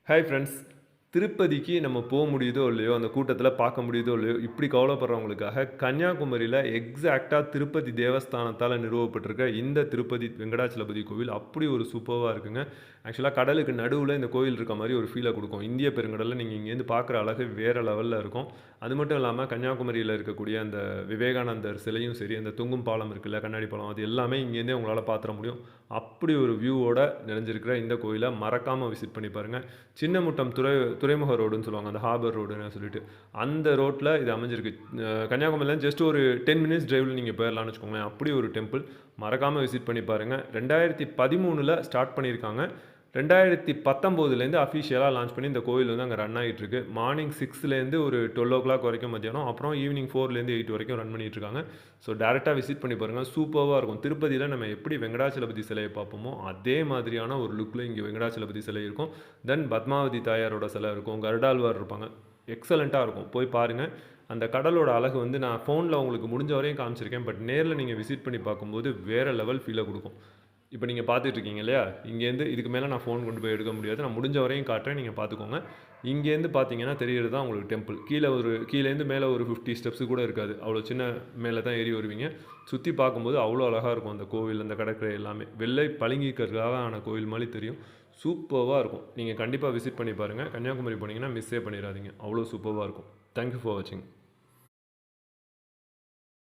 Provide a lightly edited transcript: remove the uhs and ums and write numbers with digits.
Hi friends. திருப்பதிக்கு நம்ம முடியுதோ இல்லையோ, அந்த கூட்டத்தில பார்க்க முடியுதோ இல்லையோ, இப்படி கவலைப்படுறவங்களுக்காக கன்னியாகுமரியில எக்ஸாக்ட்டா திருப்பதி தேவஸ்தானத்தால நிறுவப்பட்டிருக்க இந்த திருப்பதி வெங்கடாச்சலபதி கோவில் அப்படி ஒரு சூப்பர்வா இருக்குங்க. ஆக்சுவலா கடலுக்கு நடுவுல இந்த கோயில் இருக்க மாரி ஒரு ஃபீல குடுக்கும். இந்திய பெருங்கடல்ல நீங்க இங்கேருந்து பார்க்குற அழகு வேற லெவல்ல இருக்கும். அது மட்டும் இல்லாம கன்னியாகுமரியில இருக்கக்கூடிய அந்த விவேகானந்தர் சிலையும் சரி, அந்த தொங்கும் பாலம் இருக்குல்ல, கண்ணாடி பாலம் அது எல்லாமே இங்கேருந்தே உங்களால பார்த்துற முடியும். அப்படி ஒரு வியூவோட நிறைஞ்சிருக்கிற இந்த கோயில மறக்காம விசிட் பண்ணி பாருங்க. சின்னமுட்டம் துறைமுக ரோடுன்னு சொல்லுவாங்க. அந்த ஹார்பர் ரோடுன்னு சொல்லிட்டு. அந்த ரோட்ல இது அமைஞ்சிருக்கு. கன்னியாகுமரியிலேருந்து ஜஸ்ட் ஒரு 10 மினிட்ஸ் டிரைவ்ல நீங்க போயிரலாம்னு வச்சுக்கோங்களேன். அப்படி ஒரு டெம்பிள். மறக்காம விசிட் பண்ணி பாருங்க. 2013ல ஸ்டார்ட் பண்ணியிருக்காங்க. 2019லேருந்து அஃபிஷியலா லான்ச் பண்ணி இந்த கோயில் வந்து அங்க ரன் ஆயிட்டு இருக்கு. மார்னிங் 6லேருந்து ஒரு 12:00 வரைக்கும் மத்தியானம். அப்புறம் ஈவினிங் 4லேருந்து 8 வரைக்கும் ரன் பண்ணிட்டு இருக்காங்க. ஸோ டைரக்ட்டா விசிட் பண்ணி பாருங்க. சூப்பர்வா இருக்கும். திருப்பதியில நம்ம எப்படி வெங்கடாச்சலபதி சிலைய பார்ப்போமோ, அதே மாதிரியான ஒரு லுக்ல இங்க வெங்கடாச்சலபதி சிலை இருக்கும். தென் பத்மாவதி தாயாரோட சிலை இருக்கும். கருடாழ்வார் இருப்பாங்க. எக்ஸலென்ட்டா இருக்கும். போய் பாருங்க. அந்த கடலோட அழகு வந்து நான் ஃபோன்ல உங்களுக்கு முடிஞ்ச வரையும் காமிச்சிருக்கேன். பட் நேர்ல நீங்க விசிட் பண்ணி பார்க்கும்போது வேற லெவல் ஃபீல குடுக்கும். இப்ப நீங்க பார்த்துட்டு இருக்கீங்க இல்லையா? இங்கேருந்து இதுக்கு மேல நான் ஃபோன் கொண்டு போய் எடுக்க முடியாது. நான் முடிஞ்ச வரையும் காட்டுறேன். நீங்க பார்த்துக்கோங்க. இங்கேருந்து பார்த்தீங்கன்னா தெரியறது தான் உங்களுக்கு டெம்பிள். கீழேருந்து மேல ஒரு 50 ஸ்டெப்ஸ் கூட இருக்காது. அவ்வளோ சின்ன மேல தான் ஏறி வருவீங்க. சுத்தி பார்க்கும்போது அவ்வளோ அழகா இருக்கும் அந்த கோவில், அந்த கடற்கரை எல்லாமே. வெள்ளை பளிங்குக்கற்களால ஆன கோவில் மாரி தெரியும். சூப்பர்வா இருக்கும். நீங்க கண்டிப்பா விசிட் பண்ணி பாருங்க. கன்னியாகுமரி போனீங்கன்னா மிஸ்ஸே பண்ணிறாதீங்க. அவ்வளோ சூப்பர்வா இருக்கும். தேங்க் யூ ஃபார் வாட்சிங்.